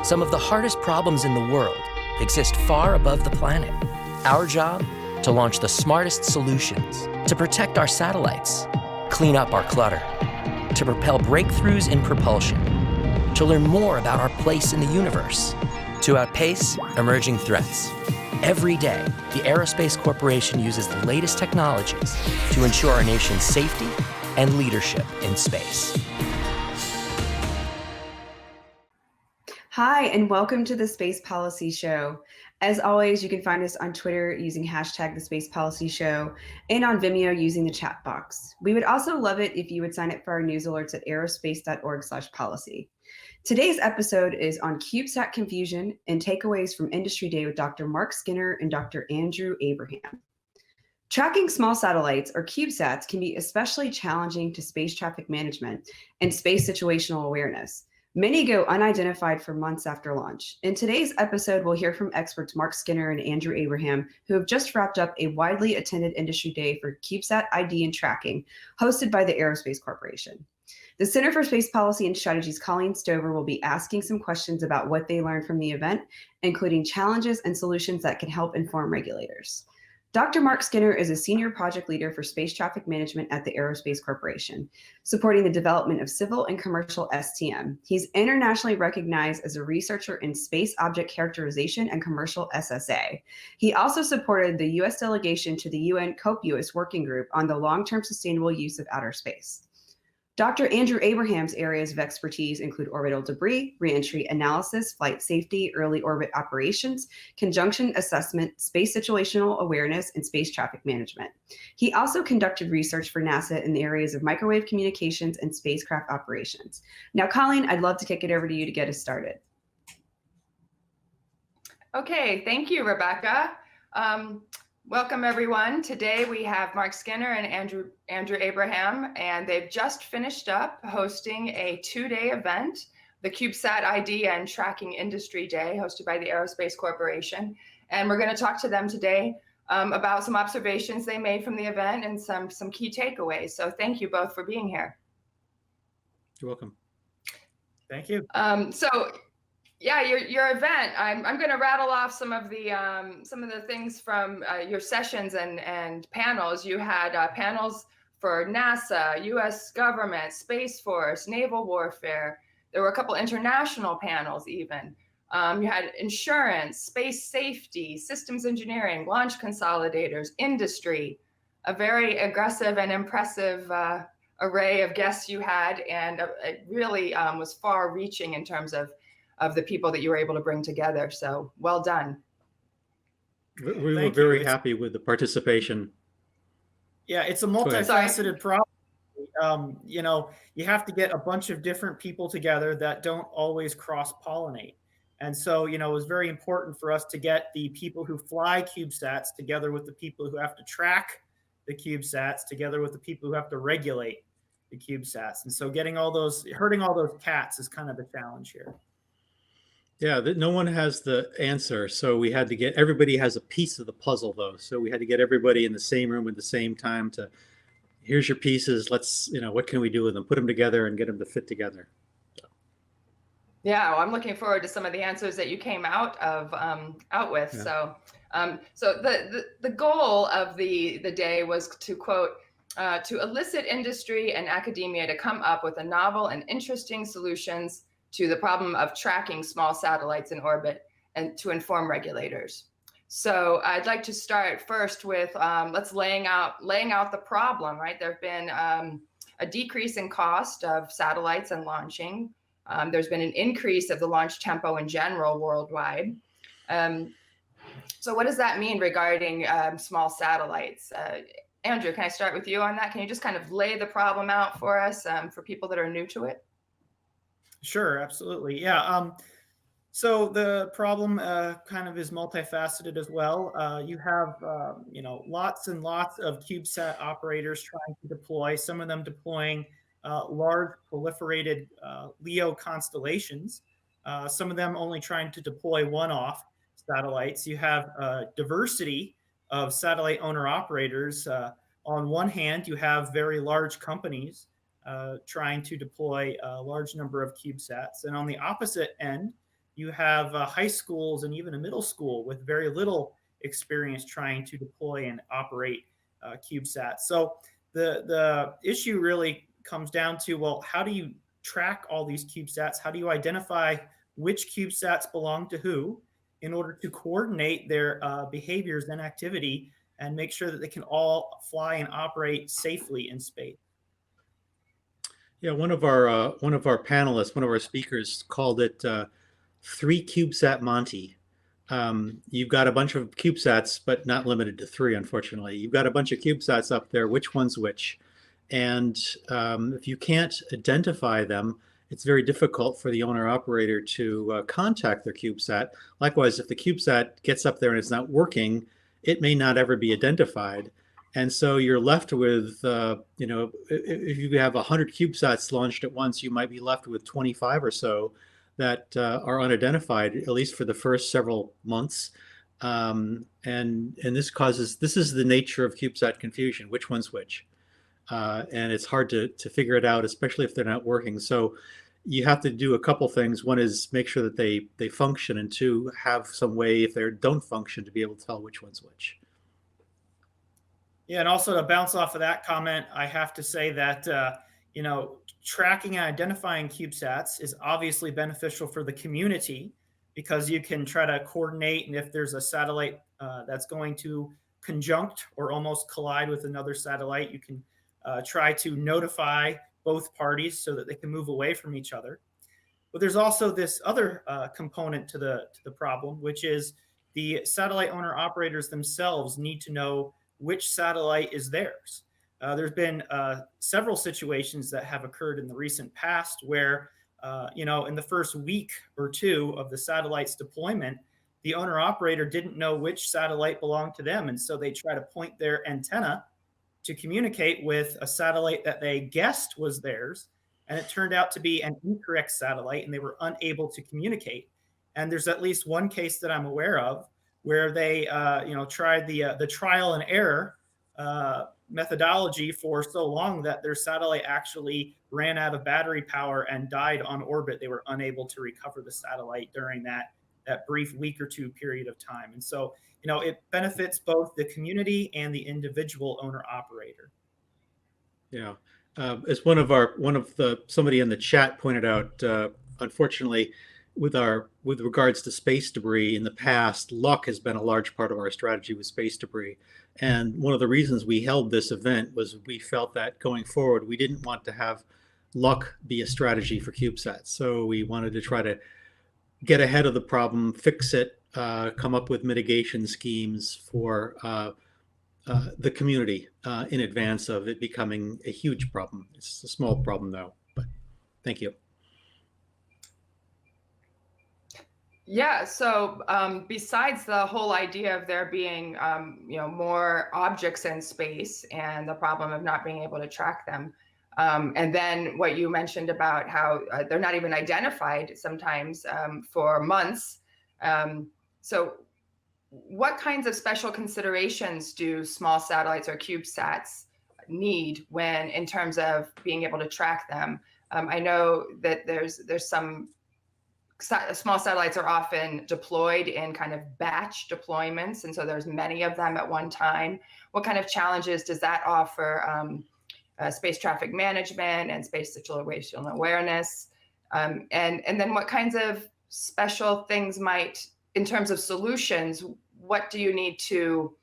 Some of the hardest problems in the world exist far above the planet. Our job? To launch the smartest solutions, to protect our satellites, clean up our clutter, to propel breakthroughs in propulsion, to learn more about our place in the universe, to outpace emerging threats. Every day, the Aerospace Corporation uses the latest technologies to ensure our nation's safety and leadership in space. Hi, and welcome to the Space Policy Show. As always, you can find us on Twitter using hashtag the Space Policy Show and on Vimeo using the chat box. We would also love it if you would sign up for our news alerts at aerospace.org/policy. Today's episode is on CubeSat confusion and takeaways from Industry Day with Dr. Mark Skinner and Dr. Andrew Abraham. Tracking small satellites, or CubeSats, can be especially challenging to space traffic management and space situational awareness. Many go unidentified for months after launch. In today's episode, we'll hear from experts Mark Skinner and Andrew Abraham, who have just wrapped up a widely attended industry day for CubeSat ID and tracking, hosted by the Aerospace Corporation. The Center for Space Policy and Strategy's Colleen Stover will be asking some questions about what they learned from the event, including challenges and solutions that can help inform regulators. Dr. Mark Skinner is a senior project leader for space traffic management at the Aerospace Corporation, supporting the development of civil and commercial STM. He's internationally recognized as a researcher in space object characterization and commercial SSA. He also supported the U.S. delegation to the UN COPUOS working group on the long-term sustainable use of outer space. Dr. Andrew Abraham's areas of expertise include orbital debris, reentry analysis, flight safety, early orbit operations, conjunction assessment, space situational awareness, and space traffic management. He also conducted research for NASA in the areas of microwave communications and spacecraft operations. Now, Colleen, I'd love to kick it over to you to get us started. Okay, thank you, Rebecca. Welcome, everyone. Today we have Mark Skinner and Andrew Abraham, and they've just finished up hosting a two-day event, the CubeSat ID and Tracking Industry Day, hosted by the Aerospace Corporation. And we're going to talk to them today about some observations they made from the event and some key takeaways. So thank you both for being here. You're welcome. Thank you. Yeah, your event. I'm going to rattle off some of the things from your sessions and panels. You had panels for NASA, U.S. government, Space Force, naval warfare. There were a couple international panels even. You had insurance, space safety, systems engineering, launch consolidators, industry. A very aggressive and impressive array of guests you had, and it really was far-reaching in terms of the people that you were able to bring together. So well done. We were very happy with the participation. Yeah, it's a multifaceted problem. You have to get a bunch of different people together that don't always cross-pollinate. And so, it was very important for us to get the people who fly CubeSats together with the people who have to track the CubeSats together with the people who have to regulate the CubeSats. And so herding all those cats is kind of the challenge here. Yeah, no one has the answer. So we had to get, everybody has a piece of the puzzle though. So we had to get everybody in the same room at the same time to, here's your pieces. Let's, what can we do with them? Put them together and get them to fit together. So. Yeah, well, I'm looking forward to some of the answers that you came out with. Yeah. So the goal of the day was to quote, to elicit industry and academia to come up with a novel and interesting solutions to the problem of tracking small satellites in orbit and to inform regulators. So I'd like to start first with let's laying out the problem, right? There've been a decrease in cost of satellites and launching. There's been an increase of the launch tempo in general worldwide. So what does that mean regarding small satellites? Andrew, can I start with you on that? Can you just kind of lay the problem out for us for people that are new to it? Sure, absolutely. Yeah. So the problem kind of is multifaceted as well. You have, lots and lots of CubeSat operators trying to deploy, some of them deploying large proliferated LEO constellations, some of them only trying to deploy one-off satellites. You have diversity of satellite owner operators. On one hand, you have very large companies trying to deploy a large number of CubeSats. And on the opposite end, you have high schools and even a middle school with very little experience trying to deploy and operate CubeSat. So the issue really comes down to, well, how do you track all these CubeSats? How do you identify which CubeSats belong to who in order to coordinate their behaviors and activity and make sure that they can all fly and operate safely in space? Yeah, one of our panelists, one of our speakers, called it three CubeSat Monty. You've got a bunch of CubeSats, but not limited to three, unfortunately. You've got a bunch of CubeSats up there. Which one's which? And if you can't identify them, it's very difficult for the owner-operator to contact their CubeSat. Likewise, if the CubeSat gets up there and it's not working, it may not ever be identified. And so you're left with, if you have 100 CubeSats launched at once, you might be left with 25 or so that are unidentified, at least for the first several months. And this is the nature of CubeSat confusion, which one's which. And it's hard to figure it out, especially if they're not working. So you have to do a couple things. One is make sure that they function, and two, have some way, if they don't function, to be able to tell which one's which. Yeah, and also to bounce off of that comment, I have to say that tracking and identifying CubeSats is obviously beneficial for the community, because you can try to coordinate, and if there's a satellite that's going to conjunct or almost collide with another satellite, you can try to notify both parties so that they can move away from each other. But there's also this other component to the problem, which is the satellite owner operators themselves need to know which satellite is theirs. There's been several situations that have occurred in the recent past where, in the first week or two of the satellite's deployment, the owner operator didn't know which satellite belonged to them. And so they try to point their antenna to communicate with a satellite that they guessed was theirs. And it turned out to be an incorrect satellite, and they were unable to communicate. And there's at least one case that I'm aware of where they, tried the trial and error methodology for so long that their satellite actually ran out of battery power and died on orbit. They were unable to recover the satellite during that brief week or two period of time. And so, it benefits both the community and the individual owner operator. Yeah, as somebody in the chat pointed out, unfortunately, with regards to space debris in the past, luck has been a large part of our strategy with space debris. And one of the reasons we held this event was we felt that going forward, we didn't want to have luck be a strategy for CubeSat. So we wanted to try to get ahead of the problem, fix it, come up with mitigation schemes for the community in advance of it becoming a huge problem. It's a small problem though, but thank you. Yeah, so besides the whole idea of there being, more objects in space and the problem of not being able to track them, and then what you mentioned about how they're not even identified sometimes for months. So what kinds of special considerations do small satellites or CubeSats need when, in terms of being able to track them? I know that there's some small satellites are often deployed in kind of batch deployments, and so there's many of them at one time. What kind of challenges does that offer space traffic management and space situational awareness? And then what kinds of special things might, in terms of solutions, what do you need to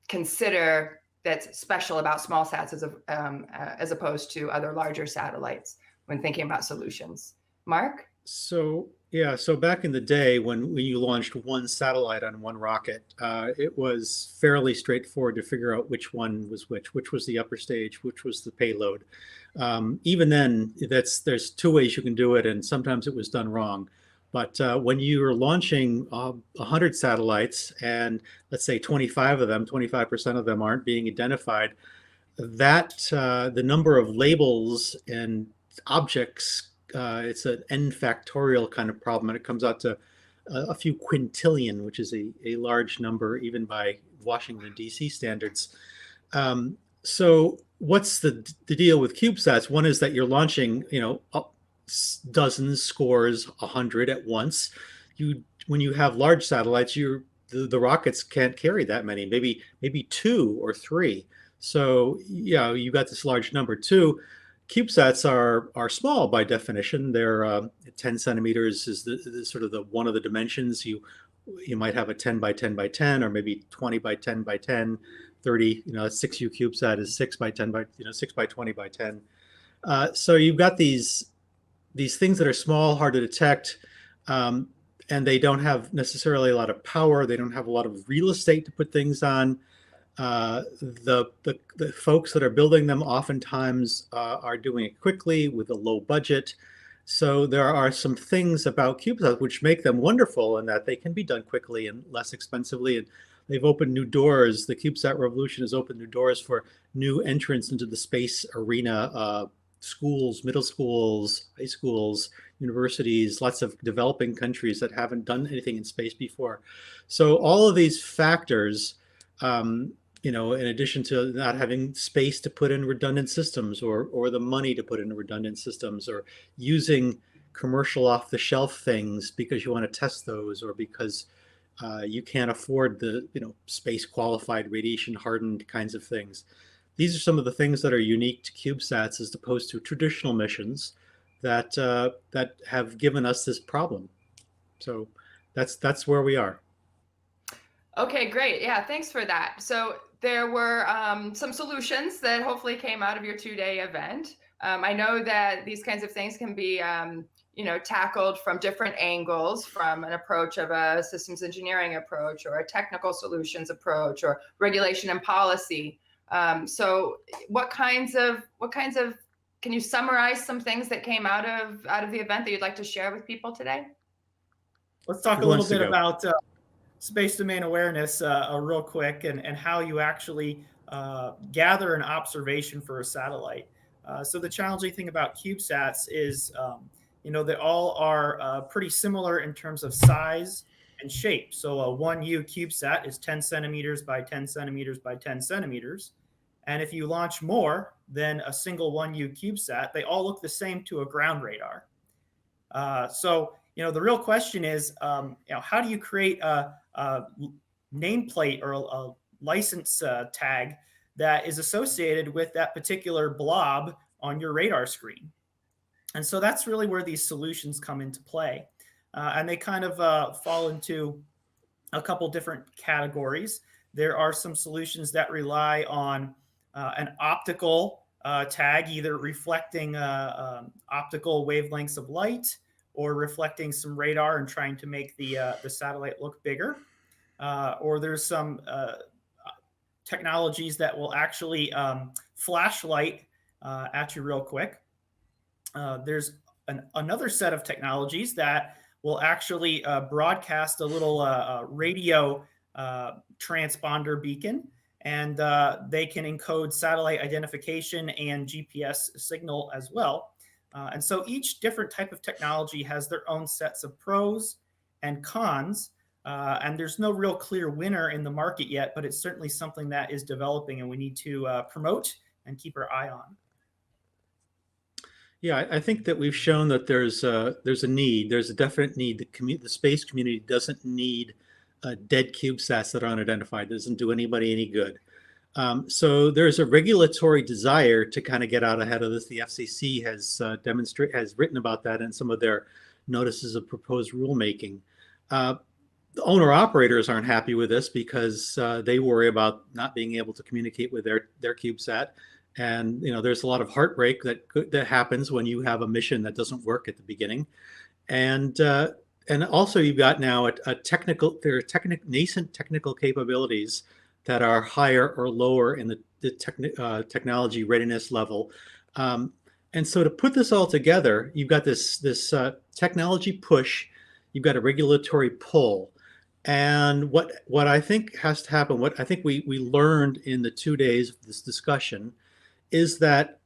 consider that's special about small sats as opposed to other larger satellites when thinking about solutions? Mark? So back in the day when you launched one satellite on one rocket, it was fairly straightforward to figure out which one was which was the upper stage, which was the payload. Even then, there's two ways you can do it, and sometimes it was done wrong. But when you're launching 100 satellites, and let's say 25% of them aren't being identified, that the number of labels and objects, it's an n factorial kind of problem, and it comes out to a few quintillion, which is a large number even by Washington DC standards. So what's the deal with CubeSats? One is that you're launching dozens, scores, 100 at once. When you have large satellites, the rockets can't carry that many, maybe 2 or 3. So yeah, you got this large number. Two, CubeSats are small by definition. They're 10 centimeters is the sort of the one of the dimensions. You might have a 10 by 10 by 10, or maybe 20 by 10 by 10, 30. You know, a 6U CubeSat is 6 by 10 by 6 by 20 by 10. So you've got these things that are small, hard to detect, and they don't have necessarily a lot of power. They don't have a lot of real estate to put things on. The folks that are building them oftentimes are doing it quickly with a low budget. So there are some things about CubeSat which make them wonderful in that they can be done quickly and less expensively. And they've opened new doors. The CubeSat revolution has opened new doors for new entrants into the space arena. Schools, middle schools, high schools, universities, lots of developing countries that haven't done anything in space before. So all of these factors, you know, in addition to not having space to put in redundant systems or the money to put in redundant systems, or using commercial off-the-shelf things because you want to test those, or because you can't afford the, you know, space qualified, radiation hardened kinds of things. These are some of the things that are unique to CubeSats as opposed to traditional missions that that have given us this problem. So that's where we are. Okay, great. Yeah, thanks for that. So there were some solutions that hopefully came out of your 2-day event. I know that these kinds of things can be you know, tackled from different angles, from an approach of a systems engineering approach, or a technical solutions approach, or regulation and policy. So what kinds of, can you summarize some things that came out of the event that you'd like to share with people today? Let's talk a little bit about space domain awareness real quick, and how you actually gather an observation for a satellite. So the challenging thing about CubeSats is, you know, they all are pretty similar in terms of size and shape. So a 1U CubeSat is 10 centimeters by 10 centimeters by 10 centimeters. And if you launch more than a single 1U CubeSat, they all look the same to a ground radar. So, you know, the real question is, you know, how do you create a nameplate or a license tag that is associated with that particular blob on your radar screen? And so that's really where these solutions come into play. And they kind of fall into a couple different categories. There are some solutions that rely on an optical tag, either reflecting optical wavelengths of light, or reflecting some radar and trying to make the satellite look bigger. Or there's some technologies that will actually flashlight at you real quick. There's another set of technologies that will actually broadcast a little radio transponder beacon, and they can encode satellite identification and GPS signal as well. And so each different type of technology has their own sets of pros and cons, and there's no real clear winner in the market yet, but it's certainly something that is developing and we need to promote and keep our eye on. Yeah, I think that we've shown that there's a need. There's a definite need. The space community doesn't need dead CubeSats that are unidentified. It doesn't do anybody any good. So there's a regulatory desire to kind of get out ahead of this. The FCC has written about that in some of their notices of proposed rulemaking. The owner operators aren't happy with this because they worry about not being able to communicate with their CubeSat. And you know, there's a lot of heartbreak that happens when you have a mission that doesn't work at the beginning. And also you've got now there are nascent technical capabilities that are higher or lower in the technology readiness level. And so to put this all together, you've got this technology push, you've got a regulatory pull. And what I think has to happen, what I think we learned in the 2 days of this discussion, is that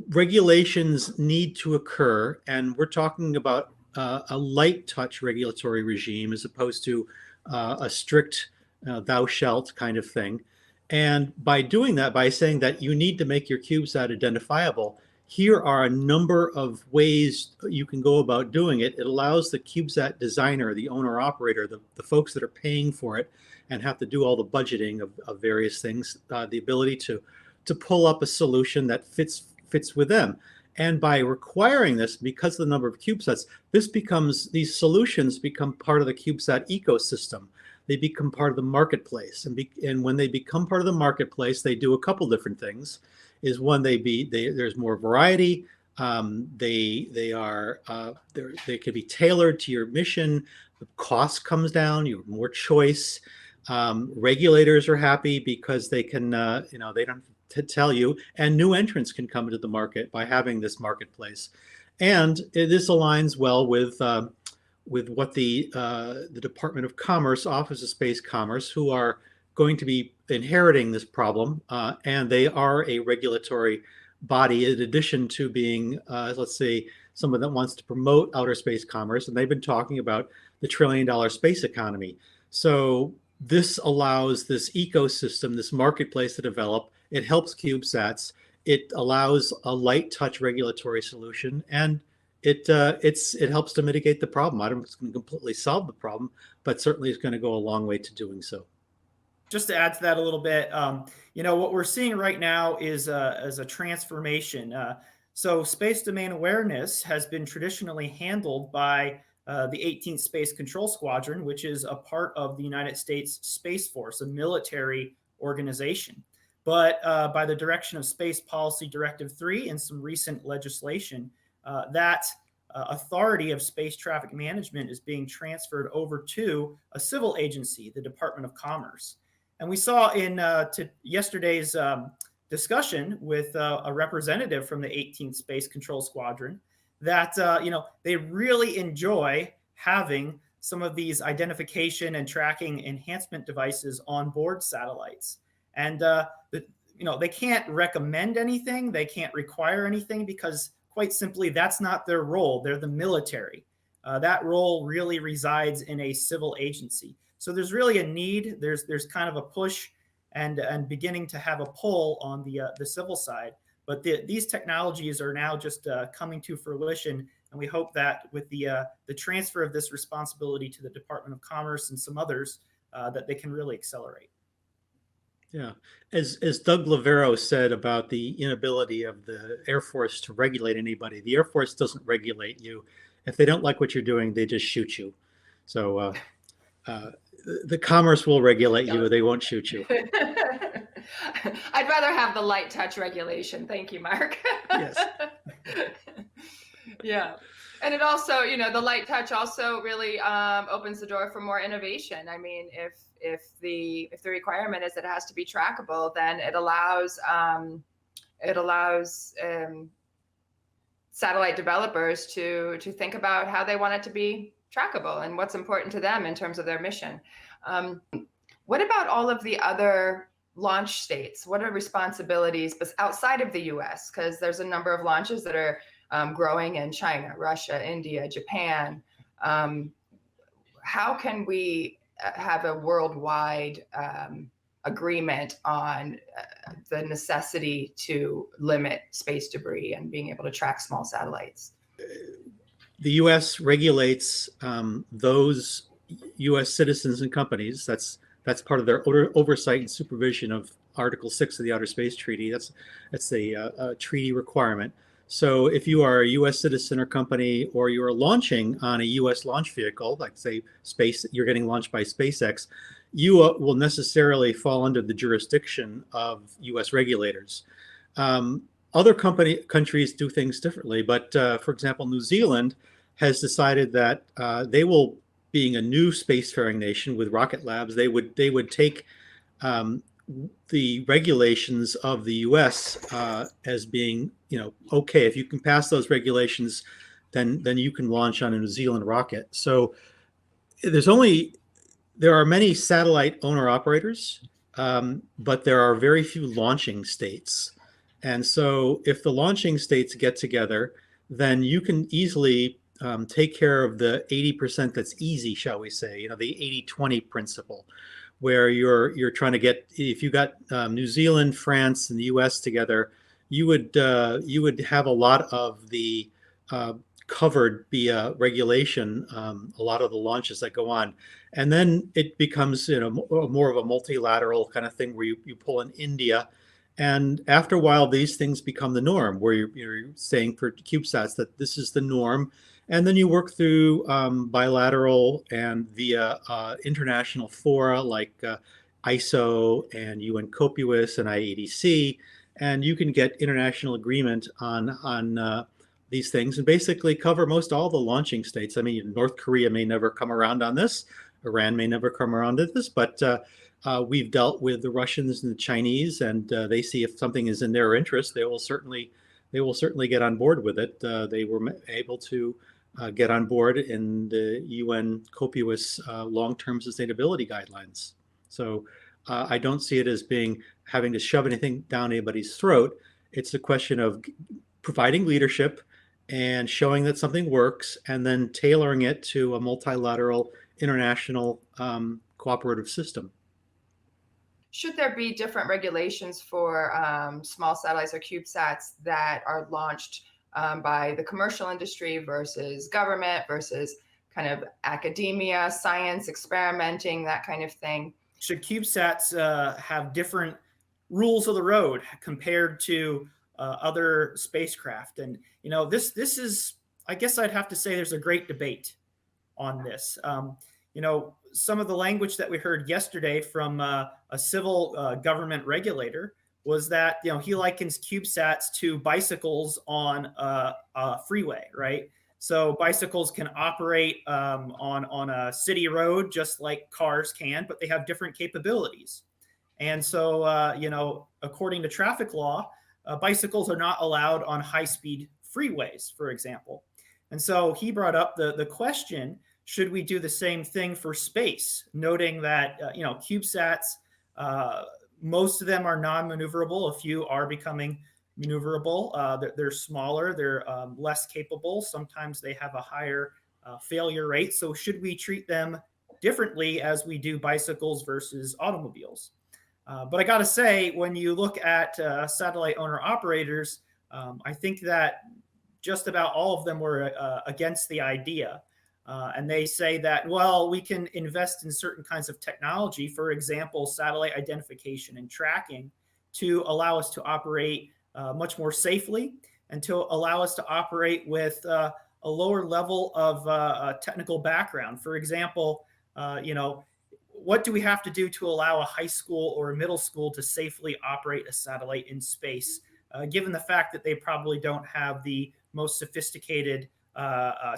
regulations need to occur, and we're talking about a light touch regulatory regime as opposed to a strict thou shalt kind of thing. And by doing that, by saying that you need to make your CubeSat identifiable, here are a number of ways you can go about doing it. It allows the CubeSat designer, the owner operator, the folks that are paying for it and have to do all the budgeting of various things, the ability to pull up a solution that fits with them. And by requiring this, because of the number of CubeSats, these solutions become part of the CubeSat ecosystem. They become part of the marketplace. And when they become part of the marketplace, they do a couple different things. Is one, there's more variety. They can be tailored to your mission. The cost comes down. You have more choice. Regulators are happy because they can, they don't have to tell you, and new entrants can come into the market by having this marketplace. And this aligns well with what the Department of Commerce, Office of Space Commerce, who are going to be inheriting this problem, and they are a regulatory body in addition to being, let's say, someone that wants to promote outer space commerce, and they've been talking about the $1 trillion space economy. So this allows this ecosystem, this marketplace to develop. It helps CubeSats. It allows a light touch regulatory solution, and it helps to mitigate the problem. I don't know if it's going to completely solve the problem, but certainly it's going to go a long way to doing so. Just to add to that a little bit, what we're seeing right now is a transformation. So space domain awareness has been traditionally handled by the 18th Space Control Squadron, which is a part of the United States Space Force, a military organization. But by the direction of Space Policy Directive 3 and some recent legislation, that authority of space traffic management is being transferred over to a civil agency, the Department of Commerce. And we saw in yesterday's discussion with a representative from the 18th Space Control Squadron that they really enjoy having some of these identification and tracking enhancement devices on board satellites. And they can't recommend anything, they can't require anything, because quite simply that's not their role. They're the military. That role really resides in a civil agency. So there's really a need. There's kind of a push and beginning to have a pull on the civil side. But these technologies are now just coming to fruition, and we hope that with the transfer of this responsibility to the Department of Commerce and some others, that they can really accelerate. Yeah, as Doug Lavero said about the inability of the Air Force to regulate anybody, the Air Force doesn't regulate you. If they don't like what you're doing, they just shoot you. So the Commerce will regulate you. They won't shoot you. I'd rather have the light touch regulation. Thank you, Mark. Yes. Yeah. And it also, the light touch also really opens the door for more innovation. I mean, if the requirement is it has to be trackable, then it allows satellite developers to think about how they want it to be trackable and what's important to them in terms of their mission. What about all of the other launch states? What are responsibilities outside of the US? Because there's a number of launches that are growing in China, Russia, India, Japan. How can we have a worldwide agreement on the necessity to limit space debris and being able to track small satellites? The U.S. regulates those U.S. citizens and companies. That's part of their oversight and supervision of Article 6 of the Outer Space Treaty. That's a treaty requirement. So if you are a U.S. citizen or company, or you are launching on a U.S. launch vehicle, like say you're getting launched by SpaceX, you will necessarily fall under the jurisdiction of U.S. regulators. Other countries do things differently, but for example, New Zealand has decided that they will, being a new spacefaring nation with rocket labs, they would take the regulations of the U.S. As being, okay, if you can pass those regulations, then you can launch on a New Zealand rocket. So there are many satellite owner operators, but there are very few launching states. And so if the launching states get together, then you can easily take care of the 80% that's easy, shall we say, the 80-20 principle, where you're trying to get, if you got New Zealand, France, and the US together, you would have a lot of the covered via regulation, a lot of the launches that go on. And then it becomes, more of a multilateral kind of thing where you pull in India. And after a while, these things become the norm, where you're saying for CubeSats that this is the norm. And then you work through bilateral and via international fora like ISO and UN COPUOS and IADC, and you can get international agreement on these things and basically cover most all the launching states. I mean, North Korea may never come around on this, Iran may never come around to this, but we've dealt with the Russians and the Chinese, and they see if something is in their interest, they will certainly get on board with it. They were able to get on board in the UN COPUOS long-term sustainability guidelines. So I don't see it as having to shove anything down anybody's throat. It's a question of providing leadership and showing that something works, and then tailoring it to a multilateral international cooperative system. Should there be different regulations for small satellites or CubeSats that are launched by the commercial industry versus government versus kind of academia, science, experimenting, that kind of thing? Should CubeSats have different rules of the road compared to other spacecraft? And this is, I guess I'd have to say, there's a great debate on this. Some of the language that we heard yesterday from a civil government regulator was that he likens CubeSats to bicycles on a freeway, right? So bicycles can operate on a city road just like cars can, but they have different capabilities. And so, according to traffic law, bicycles are not allowed on high-speed freeways, for example. And so he brought up the question, should we do the same thing for space? Noting that, CubeSats, most of them are non-maneuverable. A few are becoming maneuverable. They're smaller, they're less capable. Sometimes they have a higher failure rate. So should we treat them differently as we do bicycles versus automobiles? But I got to say, when you look at satellite owner operators, I think that just about all of them were against the idea. And they say that, well, we can invest in certain kinds of technology, for example, satellite identification and tracking, to allow us to operate much more safely and to allow us to operate with a lower level of technical background. For example, what do we have to do to allow a high school or a middle school to safely operate a satellite in space, given the fact that they probably don't have the most sophisticated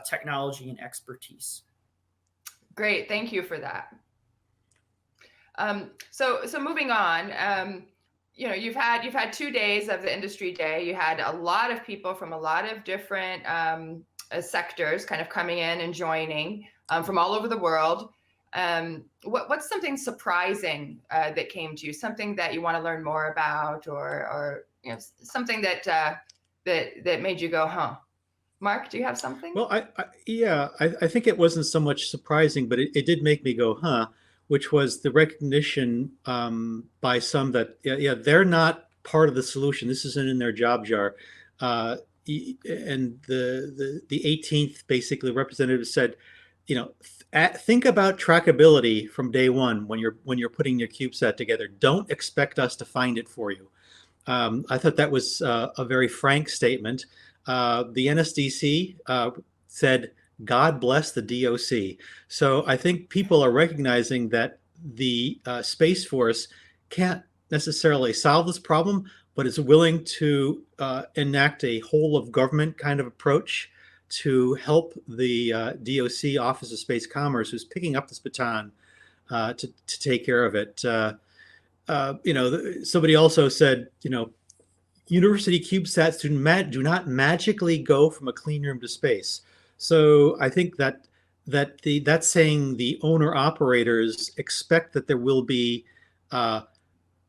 technology and expertise? Great, thank you for that. So moving on, you've had 2 days of the industry day. You had a lot of people from a lot of different sectors kind of coming in and joining from all over the world. What's something surprising that came to you? Something that you want to learn more about, or something that made you go, huh? Mark, do you have something? Well, I think it wasn't so much surprising, but it did make me go, huh, which was the recognition by some that, they're not part of the solution. This isn't in their job jar. And the 18th basically representative said, think about trackability from day one when you're putting your CubeSat together. Don't expect us to find it for you. I thought that was a very frank statement. The NSDC said, God bless the DOC. So I think people are recognizing that the Space Force can't necessarily solve this problem, but is willing to enact a whole of government kind of approach to help the DOC, Office of Space Commerce, who's picking up this baton to take care of it. Somebody also said, university CubeSats do not magically go from a clean room to space. So I think that's saying the owner operators expect that there will be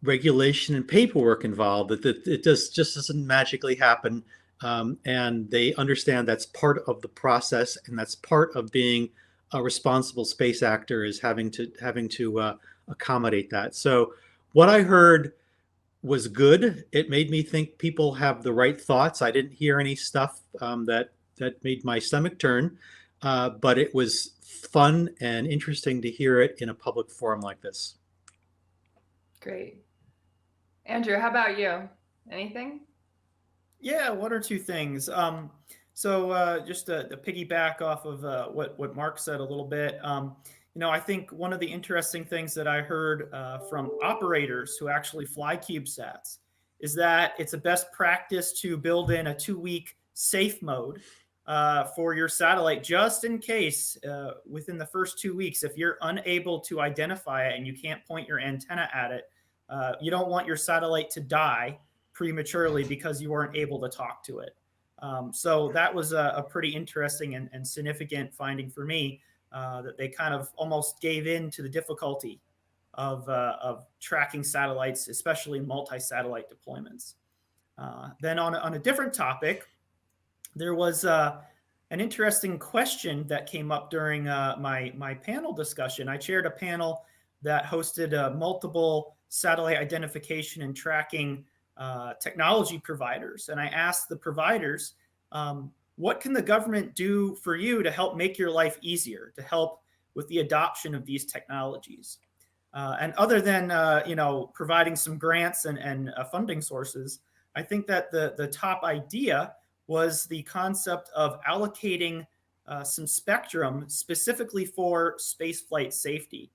regulation and paperwork involved, that it just doesn't magically happen. And they understand that's part of the process, and that's part of being a responsible space actor, is having to accommodate that. So what I heard was good. It made me think people have the right thoughts. I didn't hear any stuff that made my stomach turn, but it was fun and interesting to hear it in a public forum like this. Great. Andrew, how about you? Anything? Yeah, one or two things. So just to piggyback off of what Mark said a little bit, I think one of the interesting things that I heard from operators who actually fly CubeSats is that it's a best practice to build in a 2-week safe mode for your satellite, just in case within the first 2 weeks, if you're unable to identify it and you can't point your antenna at it, you don't want your satellite to die prematurely because you weren't able to talk to it. So that was a pretty interesting and significant finding for me, that they kind of almost gave in to the difficulty of tracking satellites, especially multi-satellite deployments. Then on a different topic, there was an interesting question that came up during my panel discussion. I chaired a panel that hosted multiple satellite identification and tracking technology providers. And I asked the providers, what can the government do for you to help make your life easier, to help with the adoption of these technologies? And other than providing some grants and funding sources, I think that the top idea was the concept of allocating some spectrum specifically for spaceflight safety.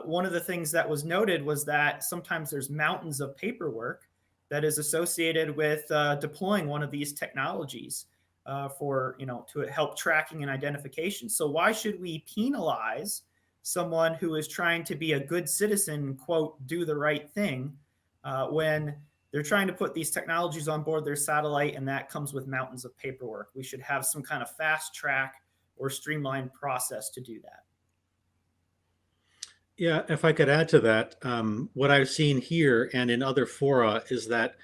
One of the things that was noted was that sometimes there's mountains of paperwork that is associated with deploying one of these technologies to help tracking and identification. So why should we penalize someone who is trying to be a good citizen, quote, do the right thing, when they're trying to put these technologies on board their satellite and that comes with mountains of paperwork? We should have some kind of fast track or streamlined process to do that. Yeah, if I could add to that, what I've seen here and in other fora is that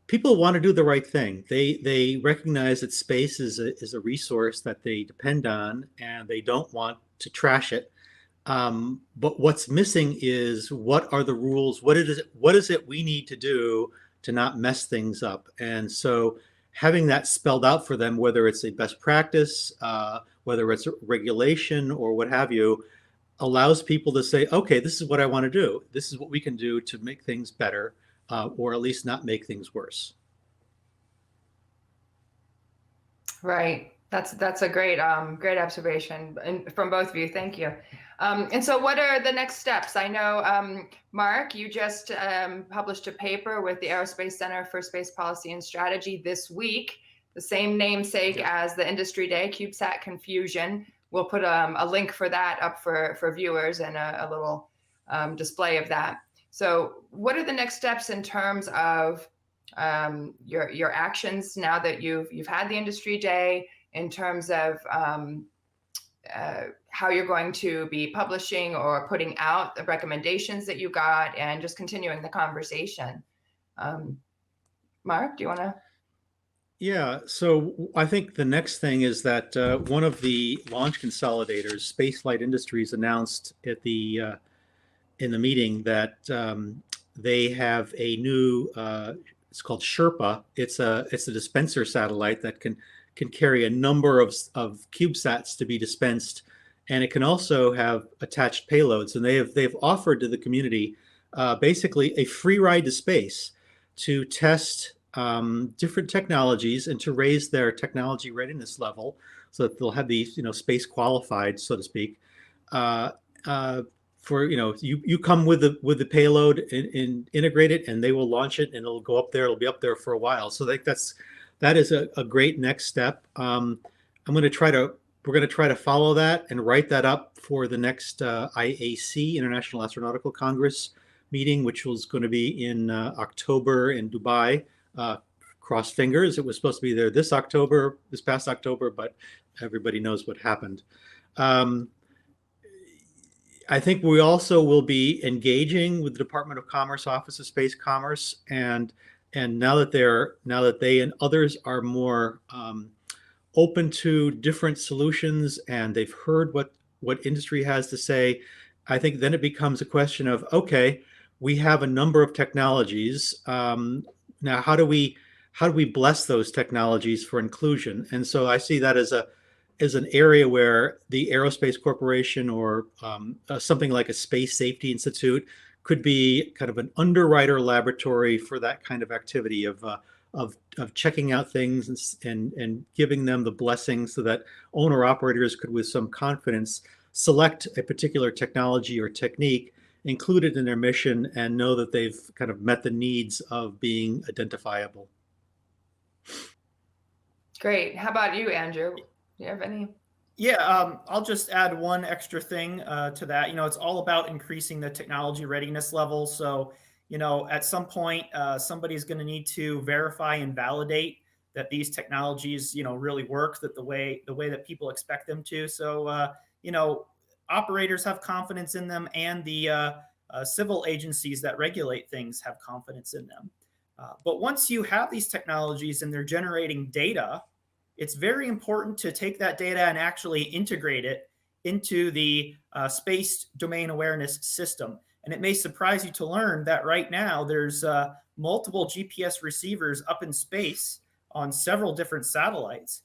people want to do the right thing. They recognize that space is a resource that they depend on, and they don't want to trash it. But what's missing is, what are the rules? What is it we need to do to not mess things up? And so having that spelled out for them, whether it's a best practice, whether it's a regulation or what have you, allows people to say, okay, this is what I want to do. This is what we can do to make things better, or at least not make things worse. Right. That's a great observation from both of you. Thank you. And so what are the next steps? I know, Mark, you just published a paper with the Aerospace Center for Space Policy and Strategy this week, the same namesake as the Industry Day, CubeSat Confusion. We'll put a link for that up for viewers and a little display of that. So what are the next steps in terms of your actions now that you've had the Industry Day, in terms of how you're going to be publishing or putting out the recommendations that you got and just continuing the conversation? Mark, do you want to? Yeah, so I think the next thing is that one of the launch consolidators, Spaceflight Industries, announced at in the meeting that they have a new, it's called Sherpa. It's a dispenser satellite that can carry a number of CubeSats to be dispensed, and it can also have attached payloads. And they've offered to the community basically a free ride to space to test different technologies and to raise their technology readiness level, so that they'll have these, space qualified, so to speak. For you come with the payload and integrate it, and they will launch it, and it'll go up there. It'll be up there for a while. So that is a great next step. We're going to try to follow that and write that up for the next IAC, International Astronautical Congress meeting, which was going to be in October in Dubai. Cross fingers. It was supposed to be there this past October, but everybody knows what happened. I think we also will be engaging with the Department of Commerce, Office of Space Commerce, and now that they and others are more open to different solutions, and they've heard what industry has to say, I think then it becomes a question of, okay, we have a number of technologies. Now, how do we bless those technologies for inclusion? And so I see that as an area where the Aerospace Corporation or something like a Space Safety Institute could be kind of an underwriter laboratory for that kind of activity of checking out things and giving them the blessings so that owner operators could, with some confidence, select a particular technology or technique, include it in their mission, and know that they've kind of met the needs of being identifiable. Great. How about you, Andrew? Do you have any? Yeah, I'll just add one extra thing to that. It's all about increasing the technology readiness level. So, at some point, somebody's going to need to verify and validate that these technologies, really work, that the way that people expect them to. So, operators have confidence in them, and the civil agencies that regulate things have confidence in them. But once you have these technologies and they're generating data, it's very important to take that data and actually integrate it into the space domain awareness system. And it may surprise you to learn that right now there's multiple GPS receivers up in space on several different satellites.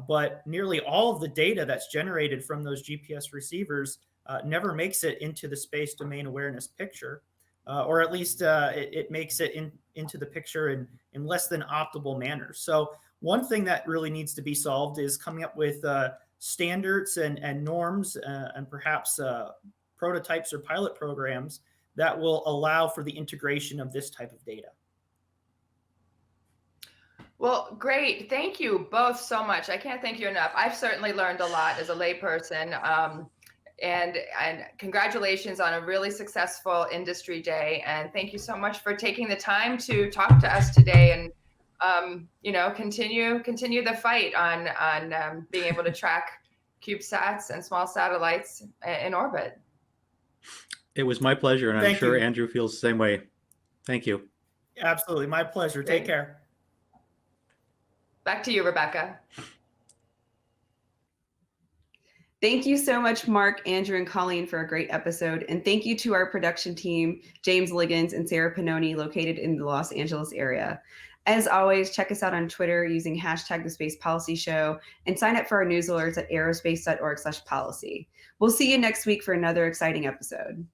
But nearly all of the data that's generated from those GPS receivers never makes it into the space domain awareness picture, or at least it makes it into the picture in less than optimal manner. So one thing that really needs to be solved is coming up with standards and norms and perhaps prototypes or pilot programs that will allow for the integration of this type of data. Well, great. Thank you both so much. I can't thank you enough. I've certainly learned a lot as a layperson. And congratulations on a really successful industry day. And thank you so much for taking the time to talk to us today and continue the fight on being able to track CubeSats and small satellites in orbit. It was my pleasure, and I'm sure Andrew feels the same way. Thank you. Absolutely, my pleasure. Take care. Back to you, Rebecca. Thank you so much, Mark, Andrew, and Colleen, for a great episode. And thank you to our production team, James Liggins and Sarah Pannoni, located in the Los Angeles area. As always, check us out on Twitter using hashtag The Space Policy Show, and sign up for our news alerts at aerospace.org/policy. We'll see you next week for another exciting episode.